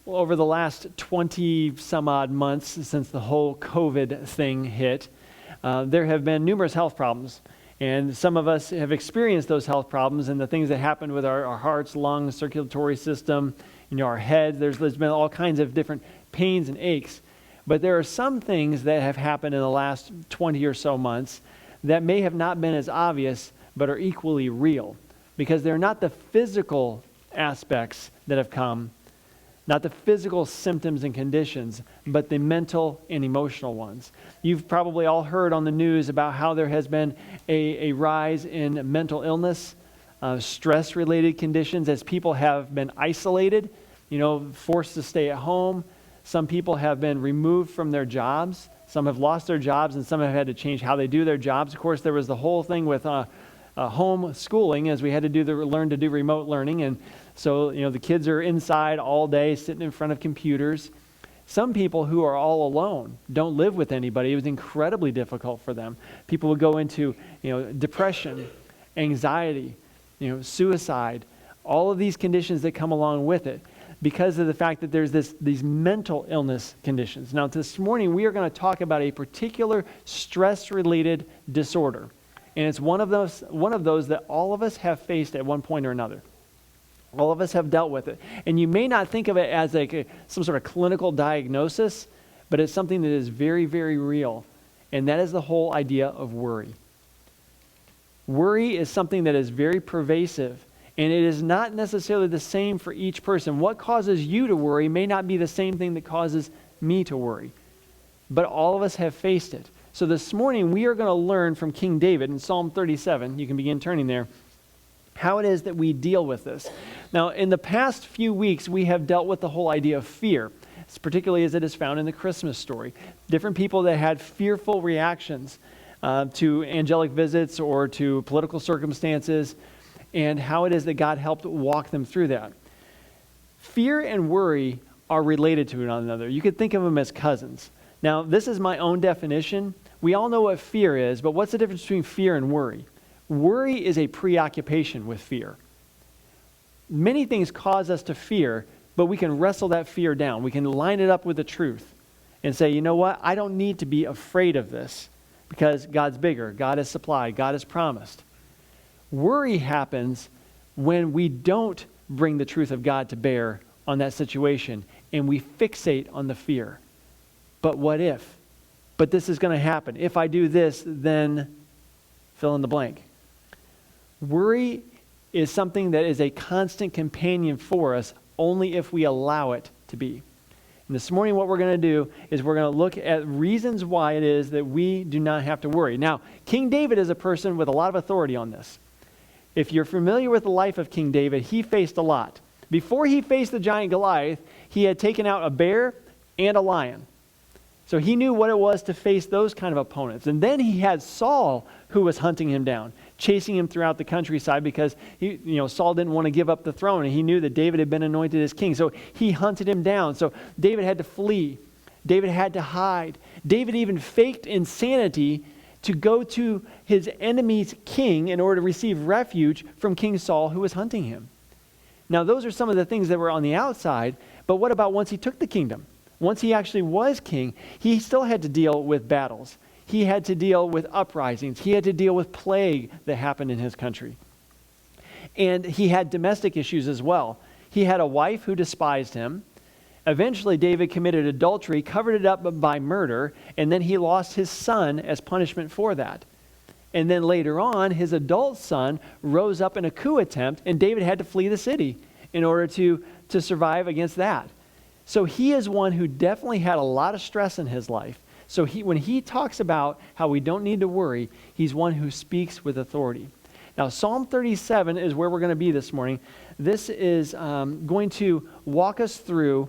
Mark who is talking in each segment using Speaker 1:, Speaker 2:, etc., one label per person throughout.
Speaker 1: Well, over the last 20 some odd months since the whole COVID thing hit, there have been numerous health problems. And some of us have experienced those health problems and the things that happen with our hearts, lungs, circulatory system, our heads. There's been all kinds of different pains and aches. But there are some things that have happened in the last 20 or so months that may have not been as obvious, but are equally real. Because they're not the physical aspects that have come, not the physical symptoms and conditions, but the mental and emotional ones. You've probably all heard on the news about how there has been a rise in mental illness, stress-related conditions as people have been isolated, forced to stay at home. Some people have been removed from their jobs. Some have lost their jobs, and some have had to change how they do their jobs. Of course, there was the whole thing with home schooling, as we had to learn to do remote learning, and so the kids are inside all day, sitting in front of computers. Some people who are all alone, don't live with anybody. It was incredibly difficult for them. People would go into depression, anxiety, suicide, all of these conditions that come along with it, because of the fact that there's these mental illness conditions. Now, this morning we are going to talk about a particular stress-related disorder. And it's one of those that all of us have faced at one point or another. All of us have dealt with it. And you may not think of it as some sort of clinical diagnosis, but it's something that is very, very real. And that is the whole idea of worry. Worry is something that is very pervasive, and it is not necessarily the same for each person. What causes you to worry may not be the same thing that causes me to worry. But all of us have faced it. So this morning we are going to learn from King David in Psalm 37, you can begin turning there, how it is that we deal with this. Now, in the past few weeks, we have dealt with the whole idea of fear, particularly as it is found in the Christmas story. Different people that had fearful reactions to angelic visits or to political circumstances, and how it is that God helped walk them through that. Fear and worry are related to one another. You could think of them as cousins. Now, this is my own definition. We all know what fear is, but what's the difference between fear and worry? Worry is a preoccupation with fear. Many things cause us to fear, but we can wrestle that fear down. We can line it up with the truth and say, you know what? I don't need to be afraid of this because God's bigger. God has supplied. God has promised. Worry happens when we don't bring the truth of God to bear on that situation and we fixate on the fear. But what if? But this is going to happen. If I do this, then fill in the blank. Worry is something that is a constant companion for us only if we allow it to be. And this morning what we're going to do is we're going to look at reasons why it is that we do not have to worry. Now, King David is a person with a lot of authority on this. If you're familiar with the life of King David, he faced a lot. Before he faced the giant Goliath, he had taken out a bear and a lion. So he knew what it was to face those kind of opponents. And then he had Saul who was hunting him down, chasing him throughout the countryside because Saul didn't want to give up the throne, and he knew that David had been anointed as king. So he hunted him down. So David had to flee. David had to hide. David even faked insanity to go to his enemy's king in order to receive refuge from King Saul, who was hunting him. Now, those are some of the things that were on the outside, but what about once he took the kingdom? Once he actually was king, he still had to deal with battles. He had to deal with uprisings. He had to deal with plague that happened in his country. And he had domestic issues as well. He had a wife who despised him. Eventually, David committed adultery, covered it up by murder, and then he lost his son as punishment for that. And then later on, his adult son rose up in a coup attempt, and David had to flee the city in order to survive against that. So he is one who definitely had a lot of stress in his life. So when he talks about how we don't need to worry, he's one who speaks with authority. Now, Psalm 37 is where we're going to be this morning. This is going to walk us through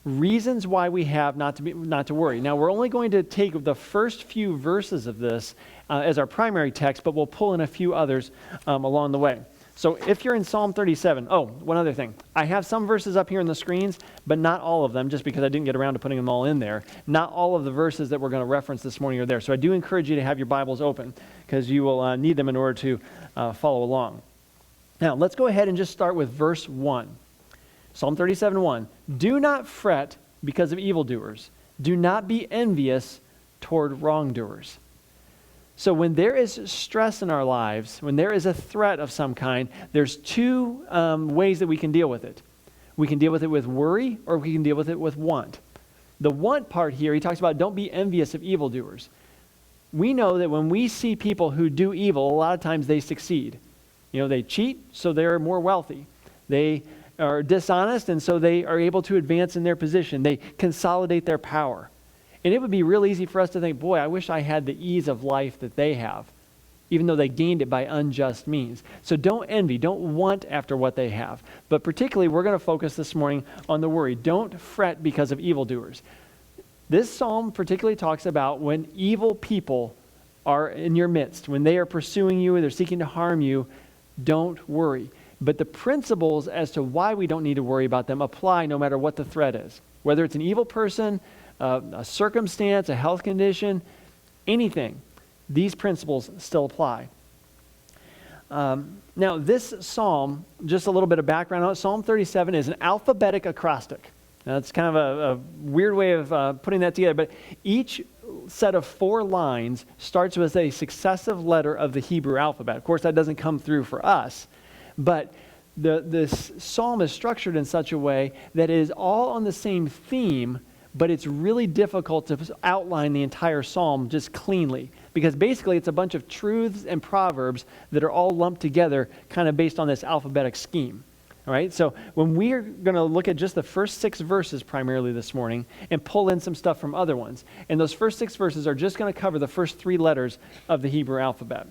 Speaker 1: reasons why we have not to worry. Now, we're only going to take the first few verses of this as our primary text, but we'll pull in a few others along the way. So if you're in Psalm 37, one other thing. I have some verses up here on the screens, but not all of them, just because I didn't get around to putting them all in there. Not all of the verses that we're going to reference this morning are there. So I do encourage you to have your Bibles open, because you will need them in order to follow along. Now, let's go ahead and just start with verse 1. Psalm 37:1, do not fret because of evildoers. Do not be envious toward wrongdoers. So when there is stress in our lives, when there is a threat of some kind, there's two ways that we can deal with it. We can deal with it with worry, or we can deal with it with want. The want part here, he talks about don't be envious of evildoers. We know that when we see people who do evil, a lot of times they succeed. They cheat, so they're more wealthy. They are dishonest, and so they are able to advance in their position. They consolidate their power. And it would be real easy for us to think, boy, I wish I had the ease of life that they have, even though they gained it by unjust means. So don't envy, don't want after what they have. But particularly, we're going to focus this morning on the worry. Don't fret because of evildoers. This psalm particularly talks about when evil people are in your midst, when they are pursuing you or they're seeking to harm you, don't worry. But the principles as to why we don't need to worry about them apply no matter what the threat is. Whether it's an evil person, a circumstance, a health condition, anything, these principles still apply. Now, this psalm, just a little bit of background on it, Psalm 37 is an alphabetic acrostic. Now, it's kind of a weird way of putting that together, but each set of 4 lines starts with a successive letter of the Hebrew alphabet. Of course, that doesn't come through for us, but this psalm is structured in such a way that it is all on the same theme, but it's really difficult to outline the entire psalm just cleanly, because basically it's a bunch of truths and proverbs that are all lumped together kind of based on this alphabetic scheme. All right, so when we're going to look at just the first 6 verses primarily this morning and pull in some stuff from other ones, and those first 6 verses are just going to cover the first 3 letters of the Hebrew alphabet.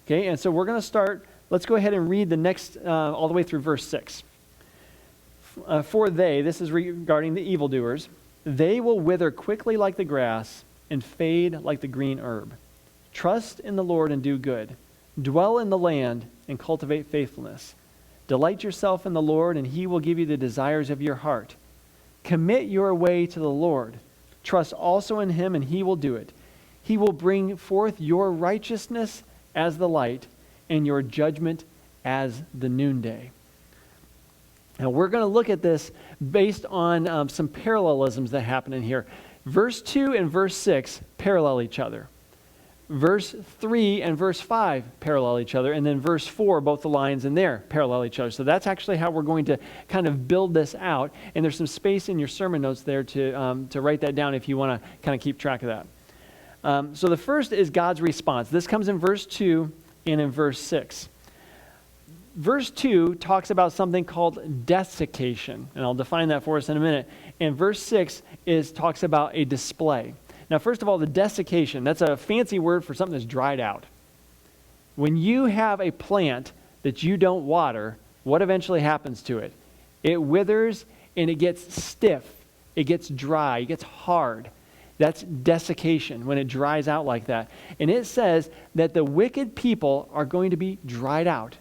Speaker 1: Okay, and so we're going to start, let's go ahead and read the next, all the way through verse 6. For they, this is regarding the evildoers, they will wither quickly like the grass and fade like the green herb. Trust in the Lord and do good. Dwell in the land and cultivate faithfulness. Delight yourself in the Lord, and he will give you the desires of your heart. Commit your way to the Lord. Trust also in him, and he will do it. He will bring forth your righteousness as the light and your judgment as the noonday. Now, we're going to look at this based on some parallelisms that happen in here. Verse 2 and verse 6 parallel each other. Verse 3 and verse 5 parallel each other. And then verse 4, both the lines in there parallel each other. So that's actually how we're going to kind of build this out. And there's some space in your sermon notes there to write that down if you want to kind of keep track of that. So the first is God's response. This comes in verse 2 and in verse 6. Verse 2 talks about something called desiccation, and I'll define that for us in a minute. And verse 6 talks about a display. Now, first of all, the desiccation, that's a fancy word for something that's dried out. When you have a plant that you don't water, what eventually happens to it? It withers and it gets stiff, it gets dry, it gets hard. That's desiccation, when it dries out like that. And it says that the wicked people are going to be dried out.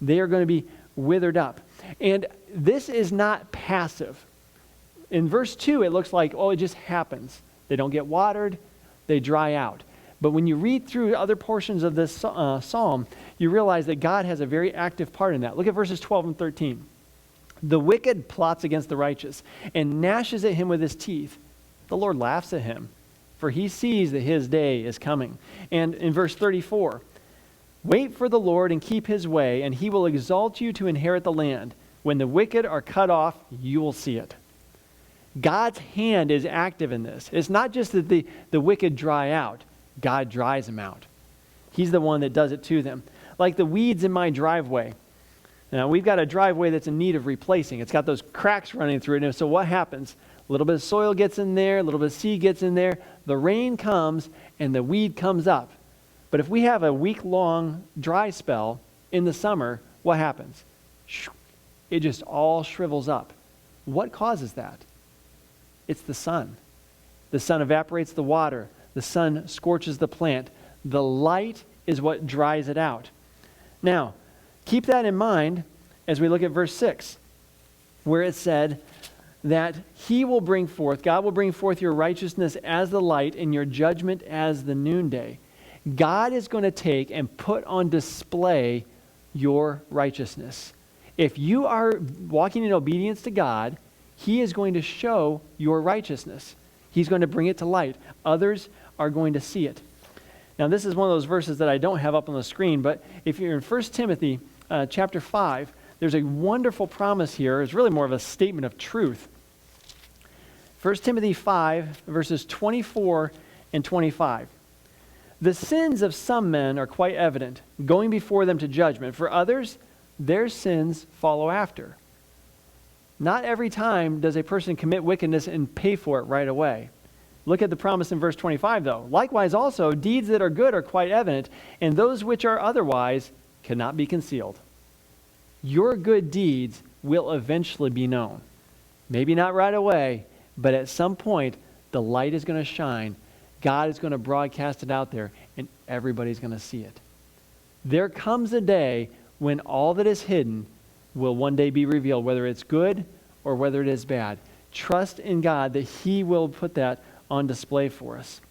Speaker 1: They are going to be withered up. And this is not passive. In verse 2, it looks like, it just happens. They don't get watered, they dry out. But when you read through other portions of this psalm, you realize that God has a very active part in that. Look at verses 12 and 13. The wicked plots against the righteous and gnashes at him with his teeth. The Lord laughs at him, for he sees that his day is coming. And in verse 34, wait for the Lord and keep his way, and he will exalt you to inherit the land. When the wicked are cut off, you will see it. God's hand is active in this. It's not just that the wicked dry out. God dries them out. He's the one that does it to them. Like the weeds in my driveway. Now, we've got a driveway that's in need of replacing. It's got those cracks running through it. And so what happens? A little bit of soil gets in there, a little bit of seed gets in there. The rain comes, and the weed comes up. But if we have a week-long dry spell in the summer, what happens? It just all shrivels up. What causes that? It's the sun. The sun evaporates the water. The sun scorches the plant. The light is what dries it out. Now, keep that in mind as we look at verse 6, where it said that he will bring forth, God will bring forth your righteousness as the light and your judgment as the noonday. God is going to take and put on display your righteousness. If you are walking in obedience to God, he is going to show your righteousness. He's going to bring it to light. Others are going to see it. Now, this is one of those verses that I don't have up on the screen, but if you're in 1 Timothy chapter 5, there's a wonderful promise here. It's really more of a statement of truth. 1 Timothy 5, verses 24 and 25. The sins of some men are quite evident, going before them to judgment. For others, their sins follow after. Not every time does a person commit wickedness and pay for it right away. Look at the promise in verse 25, though. Likewise also, deeds that are good are quite evident, and those which are otherwise cannot be concealed. Your good deeds will eventually be known. Maybe not right away, but at some point, the light is going to shine. God is going to broadcast it out there, and everybody's going to see it. There comes a day when all that is hidden will one day be revealed, whether it's good or whether it is bad. Trust in God that he will put that on display for us.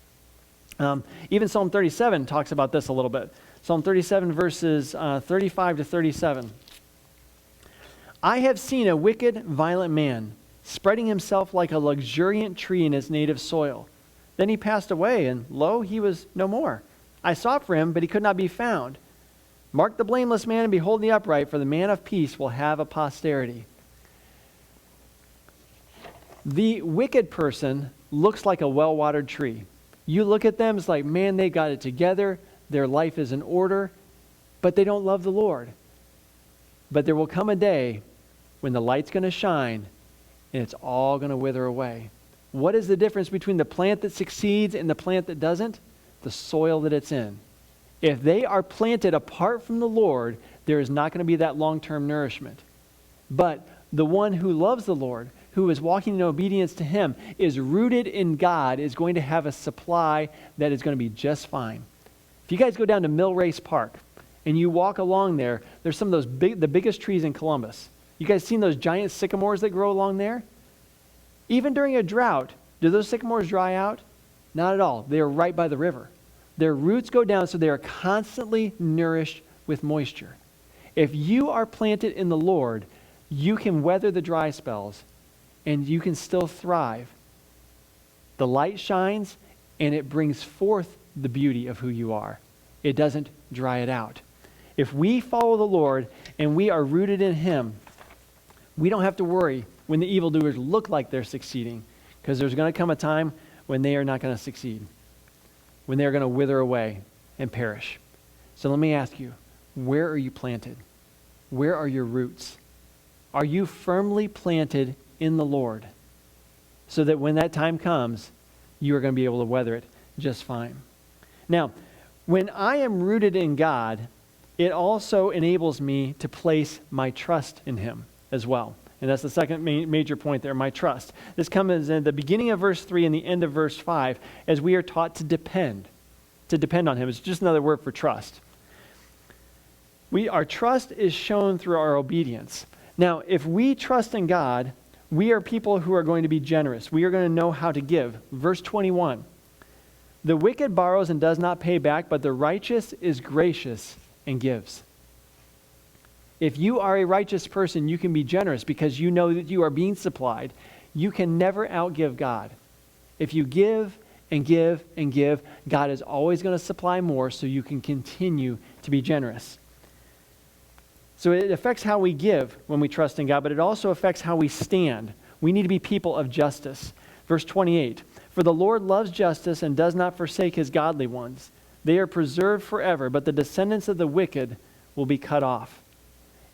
Speaker 1: Even Psalm 37 talks about this a little bit. Psalm 37 verses 35 to 37. I have seen a wicked, violent man spreading himself like a luxuriant tree in his native soil. Then he passed away, and lo, he was no more. I sought for him, but he could not be found. Mark the blameless man and behold the upright, for the man of peace will have a posterity. The wicked person looks like a well-watered tree. You look at them, it's like, man, they got it together. Their life is in order, but they don't love the Lord. But there will come a day when the light's going to shine and it's all going to wither away. What is the difference between the plant that succeeds and the plant that doesn't? The soil that it's in. If they are planted apart from the Lord, there is not going to be that long-term nourishment. But the one who loves the Lord, who is walking in obedience to him, is rooted in God, is going to have a supply that is going to be just fine. If you guys go down to Mill Race Park and you walk along there, there's some of those the biggest trees in Columbus. You guys seen those giant sycamores that grow along there? Even during a drought, do those sycamores dry out? Not at all. They are right by the river. Their roots go down, so they are constantly nourished with moisture. If you are planted in the Lord, you can weather the dry spells and you can still thrive. The light shines and it brings forth the beauty of who you are. It doesn't dry it out. If we follow the Lord and we are rooted in him, we don't have to worry when the evildoers look like they're succeeding, because there's going to come a time when they are not going to succeed, when they're going to wither away and perish. So let me ask you, where are you planted? Where are your roots? Are you firmly planted in the Lord so that when that time comes, you are going to be able to weather it just fine? Now, when I am rooted in God, it also enables me to place my trust in him as well. And that's the second major point there, my trust. This comes in the beginning of verse 3 and the end of verse 5 as we are taught to depend on him. It's just another word for trust. Our trust is shown through our obedience. Now, if we trust in God, we are people who are going to be generous. We are going to know how to give. Verse 21, the wicked borrows and does not pay back, but the righteous is gracious and gives. If you are a righteous person, you can be generous because you know that you are being supplied. You can never outgive God. If you give and give and give, God is always going to supply more so you can continue to be generous. So it affects how we give when we trust in God, but it also affects how we stand. We need to be people of justice. Verse 28, for the Lord loves justice and does not forsake his godly ones. They are preserved forever, but the descendants of the wicked will be cut off.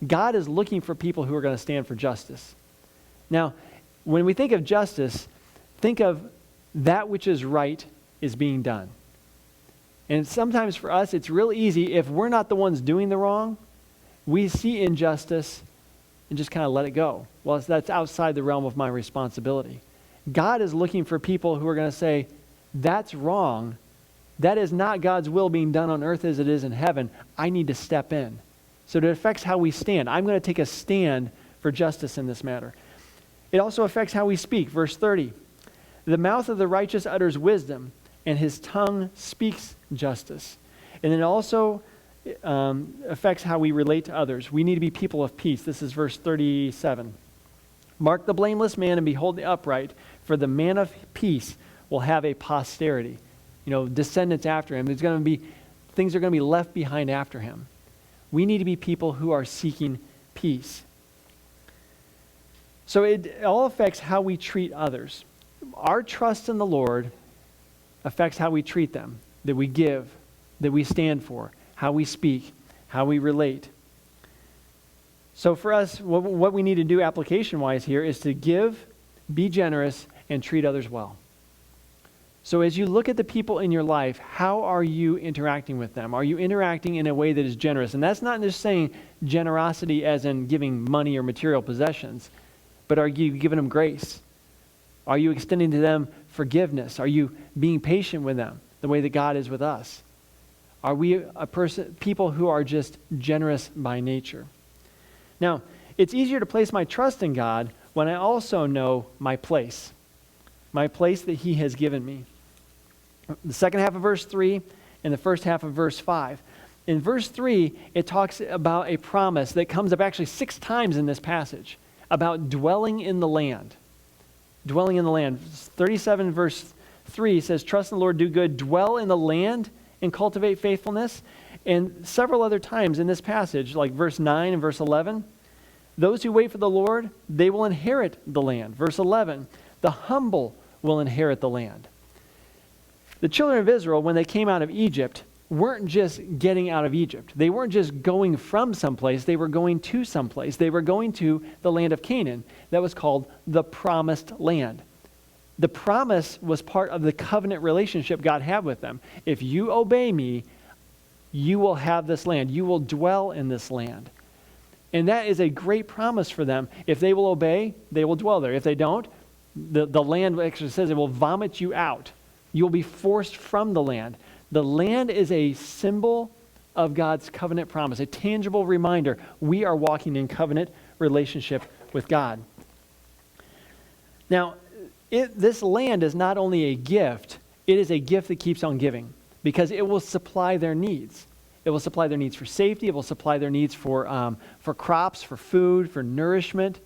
Speaker 1: God is looking for people who are going to stand for justice. Now, when we think of justice, think of that which is right is being done. And sometimes for us, it's real easy if we're not the ones doing the wrong, we see injustice and just kind of let it go. Well, that's outside the realm of my responsibility. God is looking for people who are going to say, that's wrong. That is not God's will being done on earth as it is in heaven. I need to step in. So it affects how we stand. I'm going to take a stand for justice in this matter. It also affects how we speak. Verse 30, the mouth of the righteous utters wisdom, and his tongue speaks justice. And then also affects how we relate to others. We need to be people of peace. This is verse 37. Mark the blameless man and behold the upright, for the man of peace will have a posterity. Descendants after him. Things are going to be left behind after him. We need to be people who are seeking peace. So it all affects how we treat others. Our trust in the Lord affects how we treat them, that we give, that we stand for, how we speak, how we relate. So for us, what we need to do application-wise here is to give, be generous, and treat others well. So as you look at the people in your life, how are you interacting with them? Are you interacting in a way that is generous? And that's not just saying generosity as in giving money or material possessions, but are you giving them grace? Are you extending to them forgiveness? Are you being patient with them the way that God is with us? Are we people who are just generous by nature? Now, it's easier to place my trust in God when I also know my place that He has given me. The second half of verse 3 and the first half of verse 5. In verse 3, it talks about a promise that comes up actually 6 times in this passage about dwelling in the land. Dwelling in the land. 37 verse 3 says, trust in the Lord, do good, dwell in the land, and cultivate faithfulness. And several other times in this passage, like verse 9 and verse 11, those who wait for the Lord, they will inherit the land. Verse 11, the humble will inherit the land. The children of Israel, when they came out of Egypt, weren't just getting out of Egypt. They weren't just going from someplace. They were going to someplace. They were going to the land of Canaan that was called the Promised Land. The promise was part of the covenant relationship God had with them. If you obey me, you will have this land. You will dwell in this land. And that is a great promise for them. If they will obey, they will dwell there. If they don't, the land actually says it will vomit you out. You will be forced from the land. The land is a symbol of God's covenant promise, a tangible reminder we are walking in covenant relationship with God. Now, this land is not only a gift, it is a gift that keeps on giving because it will supply their needs. It will supply their needs for safety. It will supply their needs for crops, for food, for nourishment.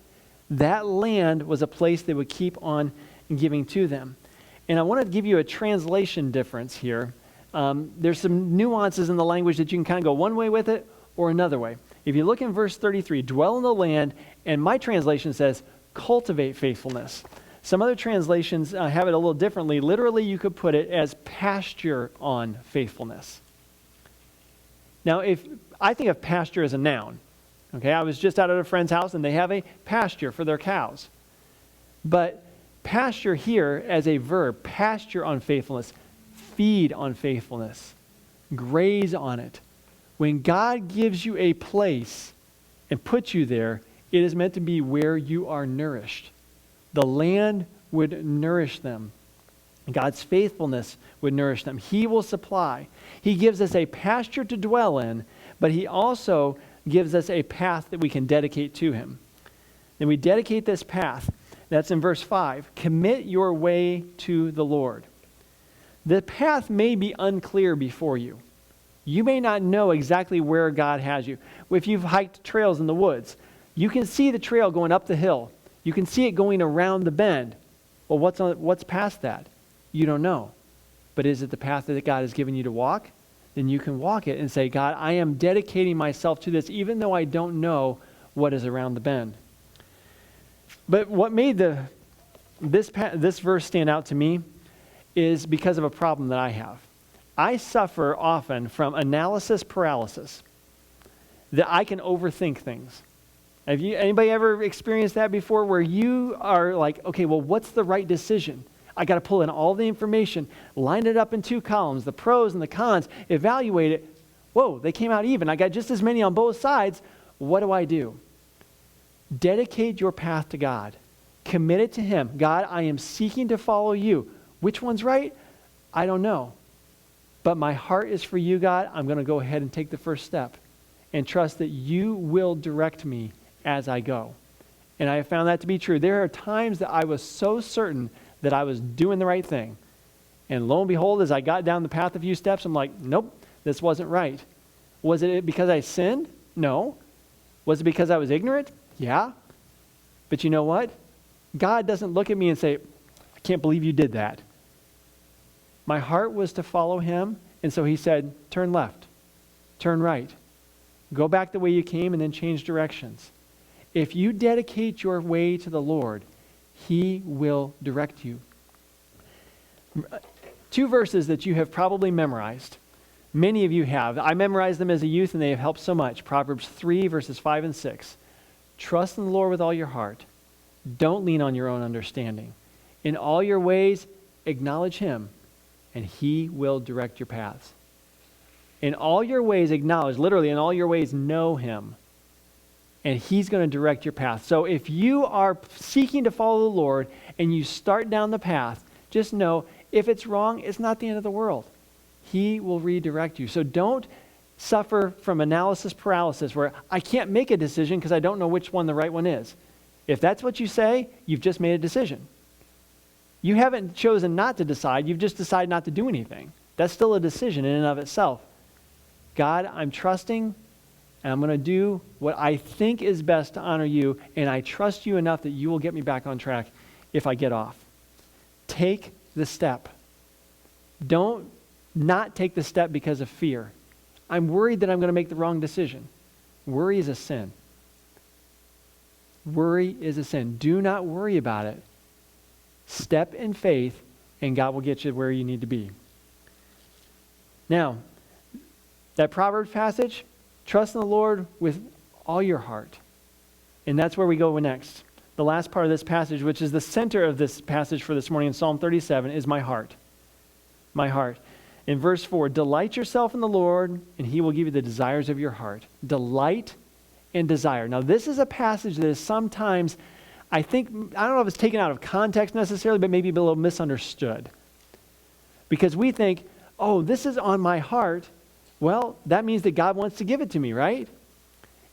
Speaker 1: That land was a place they would keep on giving to them. And I want to give you a translation difference here. There's some nuances in the language that you can kind of go one way with it or another way. If you look in verse 33, dwell in the land, and my translation says, cultivate faithfulness. Some other translations have it a little differently. Literally, you could put it as pasture on faithfulness. Now, if I think of pasture as a noun, okay, I was just out at a friend's house and they have a pasture for their cows. But pasture here as a verb, pasture on faithfulness, feed on faithfulness, graze on it. When God gives you a place and puts you there, it is meant to be where you are nourished. The land would nourish them. God's faithfulness would nourish them. He will supply. He gives us a pasture to dwell in, but He also gives us a path that we can dedicate to Him. Then we dedicate this path. That's in verse 5. Commit your way to the Lord. The path may be unclear before you. You may not know exactly where God has you. If you've hiked trails in the woods, you can see the trail going up the hill. You can see it going around the bend. Well, what's past that? You don't know. But is it the path that God has given you to walk? Then you can walk it and say, God, I am dedicating myself to this even though I don't know what is around the bend. But what made this verse stand out to me is because of a problem that I have. I suffer often from analysis paralysis, that I can overthink things. Have anybody ever experienced that before where you are like, okay, well, what's the right decision? I got to pull in all the information, line it up in 2 columns, the pros and the cons, evaluate it. Whoa, they came out even. I got just as many on both sides. What do I do? Dedicate your path to God. Commit it to Him. God, I am seeking to follow you. Which one's right? I don't know. But my heart is for you, God. I'm going to go ahead and take the first step and trust that you will direct me as I go. And I have found that to be true. There are times that I was so certain that I was doing the right thing. And lo and behold, as I got down the path a few steps, I'm like, nope, this wasn't right. Was it because I sinned? No. Was it because I was ignorant? Yeah. But you know what? God doesn't look at me and say, I can't believe you did that. My heart was to follow him, and so he said, turn left, turn right, go back the way you came, and then change directions. If you dedicate your way to the Lord, he will direct you. 2 verses that you have probably memorized. Many of you have. I memorized them as a youth, and they have helped so much. Proverbs 3, verses 5 and 6. Trust in the Lord with all your heart. Don't lean on your own understanding. In all your ways, acknowledge him, and he will direct your paths. In all your ways, acknowledge, literally, in all your ways, know him, and he's going to direct your path. So if you are seeking to follow the Lord and you start down the path, just know if it's wrong, it's not the end of the world. He will redirect you. So don't suffer from analysis paralysis where I can't make a decision because I don't know which one the right one is. If that's what you say, you've just made a decision. You haven't chosen not to decide. You've just decided not to do anything. That's still a decision in and of itself. God, I'm trusting, and I'm going to do what I think is best to honor you, and I trust you enough that you will get me back on track if I get off. Take the step. Don't not take the step because of fear. I'm worried that I'm going to make the wrong decision. Worry is a sin. Worry is a sin. Do not worry about it. Step in faith, and God will get you where you need to be. Now, that Proverbs passage, trust in the Lord with all your heart. And that's where we go next. The last part of this passage, which is the center of this passage for this morning in Psalm 37, is my heart. My heart. In verse 4, delight yourself in the Lord, and he will give you the desires of your heart. Delight and desire. Now, this is a passage that is sometimes, I don't know if it's taken out of context necessarily, but maybe a little misunderstood. Because we think, oh, this is on my heart. Well, that means that God wants to give it to me, right?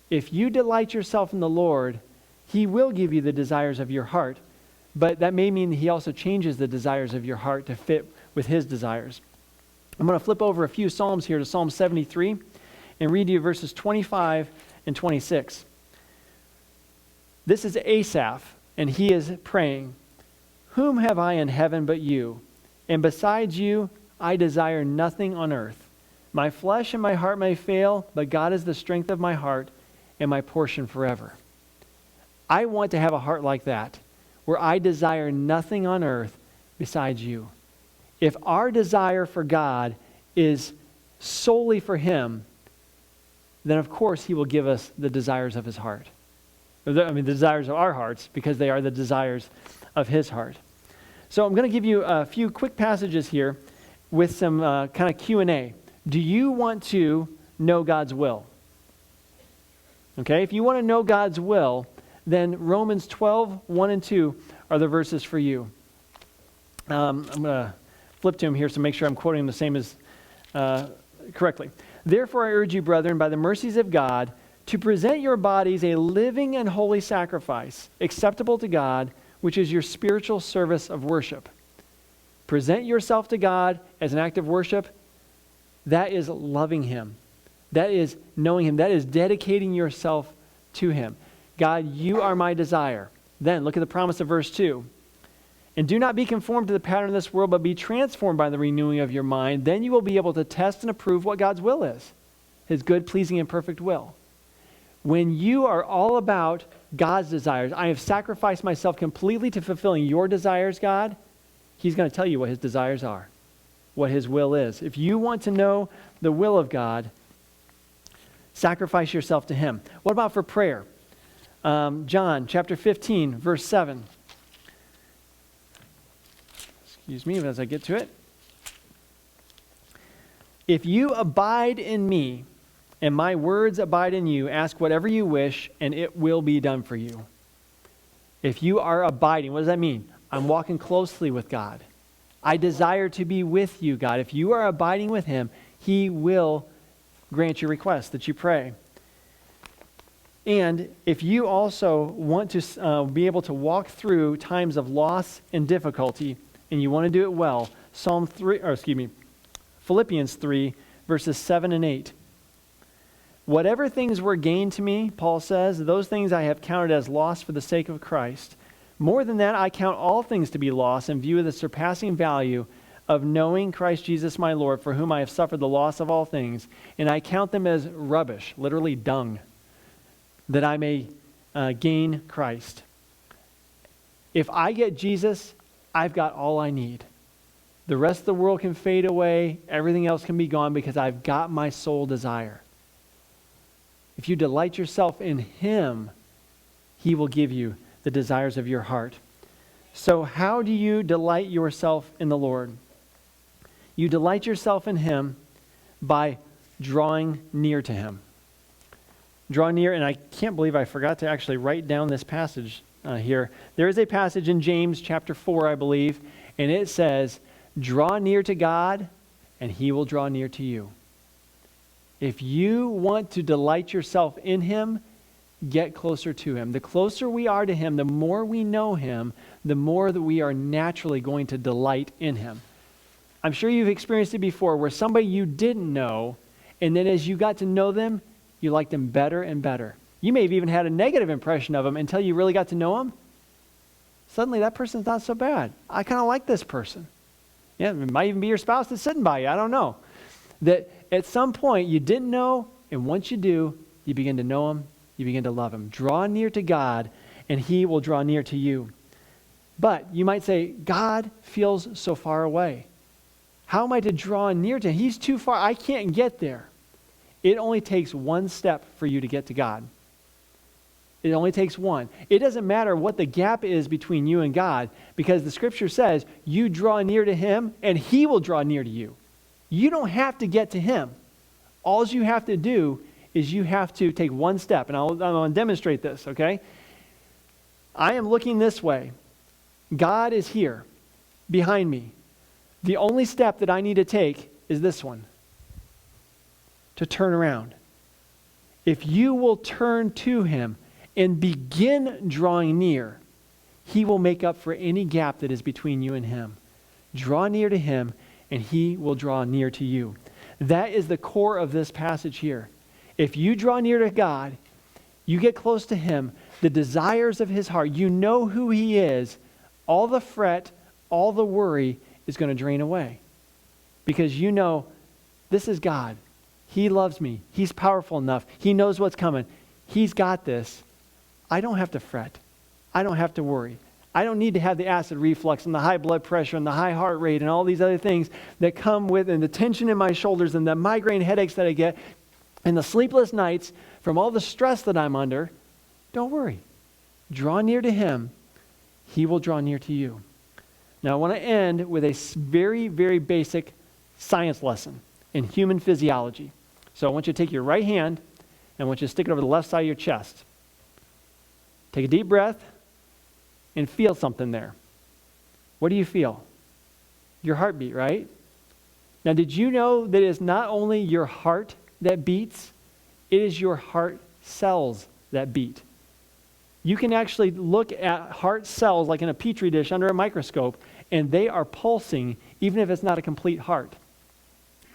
Speaker 1: If you delight yourself in the Lord, he will give you the desires of your heart. But that may mean that he also changes the desires of your heart to fit with his desires. I'm going to flip over a few Psalms here to Psalm 73 and read you verses 25 and 26. This is Asaph, and he is praying, whom have I in heaven but you? And besides you, I desire nothing on earth. My flesh and my heart may fail, but God is the strength of my heart and my portion forever. I want to have a heart like that, where I desire nothing on earth besides you. If our desire for God is solely for him, then of course he will give us the desires of his heart. The desires of our hearts, because they are the desires of his heart. So I'm going to give you a few quick passages here with some kind of Q&A. Do you want to know God's will? Okay, if you want to know God's will, then Romans 12, 1 and 2 are the verses for you. I'm going to flip to them here so make sure I'm quoting the same as correctly. Therefore I urge you, brethren, by the mercies of God, to present your bodies a living and holy sacrifice, acceptable to God, which is your spiritual service of worship. Present yourself to God as an act of worship. That is loving him. That is knowing him. That is dedicating yourself to him. God, you are my desire. Then look at the promise of verse 2. And do not be conformed to the pattern of this world, but be transformed by the renewing of your mind. Then you will be able to test and approve what God's will is, his good, pleasing, and perfect will. When you are all about God's desires, I have sacrificed myself completely to fulfilling your desires, God, he's going to tell you what his desires are, what his will is. If you want to know the will of God, sacrifice yourself to him. What about for prayer? John chapter 15, verse 7. Excuse me as I get to it. If you abide in me and my words abide in you, ask whatever you wish and it will be done for you. If you are abiding, what does that mean? I'm walking closely with God. I desire to be with you, God. If you are abiding with him, he will grant your request that you pray. And if you also want to be able to walk through times of loss and difficulty, and you want to do it well, Philippians 3, verses 7 and 8. Whatever things were gained to me, Paul says, those things I have counted as loss for the sake of Christ. More than that, I count all things to be loss in view of the surpassing value of knowing Christ Jesus my Lord, for whom I have suffered the loss of all things, and I count them as rubbish, literally dung, that I may gain Christ. If I get Jesus, I've got all I need. The rest of the world can fade away. Everything else can be gone because I've got my sole desire. If you delight yourself in Him, He will give you the desires of your heart. So how do you delight yourself in the Lord? You delight yourself in Him by drawing near to Him. Draw near, and I can't believe I forgot to actually write down this passage here. There is a passage in James chapter 4, I believe, and it says, draw near to God, and He will draw near to you. If you want to delight yourself in Him, get closer to Him. The closer we are to Him, the more we know Him, the more that we are naturally going to delight in Him. I'm sure you've experienced it before where somebody you didn't know, and then as you got to know them, you liked them better and better. You may have even had a negative impression of them until you really got to know them. Suddenly that person's not so bad. I kind of like this person. Yeah, it might even be your spouse that's sitting by you. I don't know. That at some point you didn't know, and once you do, you begin to know Him, you begin to love Him. Draw near to God, and He will draw near to you. But you might say, God feels so far away. How am I to draw near to Him? He's too far. I can't get there. It only takes one step for you to get to God. It only takes one. It doesn't matter what the gap is between you and God, because the Scripture says you draw near to Him and He will draw near to you. You don't have to get to Him. All you have to do is you have to take one step. And I'm going to demonstrate this, okay? I am looking this way. God is here behind me. The only step that I need to take is this one, to turn around. If you will turn to Him and begin drawing near, He will make up for any gap that is between you and Him. Draw near to Him, and He will draw near to you. That is the core of this passage here. If you draw near to God, you get close to Him, the desires of His heart, you know who He is, all the fret, all the worry is going to drain away. Because you know, this is God. He loves me. He's powerful enough. He knows what's coming. He's got this. I don't have to fret. I don't have to worry. I don't need to have the acid reflux and the high blood pressure and the high heart rate and all these other things that come with, and the tension in my shoulders and the migraine headaches that I get and the sleepless nights from all the stress that I'm under. Don't worry. Draw near to Him. He will draw near to you. Now I want to end with a very, very basic science lesson in human physiology. So I want you to take your right hand and I want you to stick it over the left side of your chest. Take a deep breath and feel something there. What do you feel? Your heartbeat, right? Now, did you know that it's not only your heart that beats, it is your heart cells that beat. You can actually look at heart cells like in a petri dish under a microscope, and they are pulsing even if it's not a complete heart.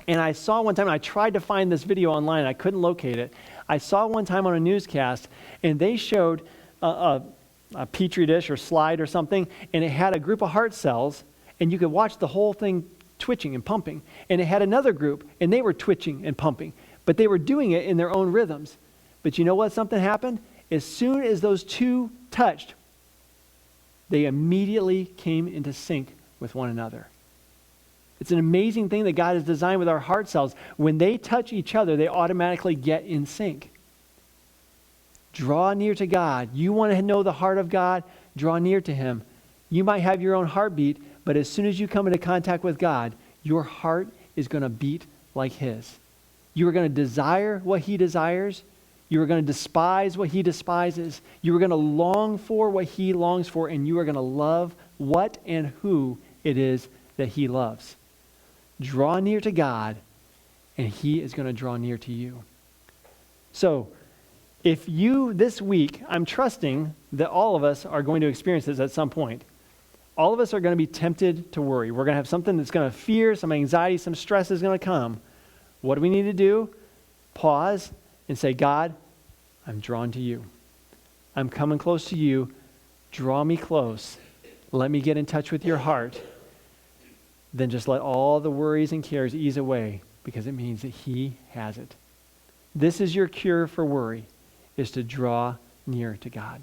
Speaker 1: And I saw one time, I tried to find this video online, I couldn't locate it. I saw one time on a newscast, and they showed a petri dish or slide or something, and it had a group of heart cells, and you could watch the whole thing twitching and pumping. And it had another group, and they were twitching and pumping, but they were doing it in their own rhythms. But you know what? Something happened. As soon as those two touched, they immediately came into sync with one another. It's an amazing thing that God has designed with our heart cells. When they touch each other, they automatically get in sync. Draw near to God. You want to know the heart of God? Draw near to Him. You might have your own heartbeat, but as soon as you come into contact with God, your heart is going to beat like His. You are going to desire what He desires. You are going to despise what He despises. You are going to long for what He longs for, and you are going to love what and who it is that He loves. Draw near to God, and He is going to draw near to you. So, if you, this week, I'm trusting that all of us are going to experience this at some point. All of us are going to be tempted to worry. We're going to have something that's going to fear, some anxiety, some stress is going to come. What do we need to do? Pause and say, God, I'm drawn to you. I'm coming close to you. Draw me close. Let me get in touch with your heart. Then just let all the worries and cares ease away, because it means that he has it. This is your cure for worry, is to draw near to God.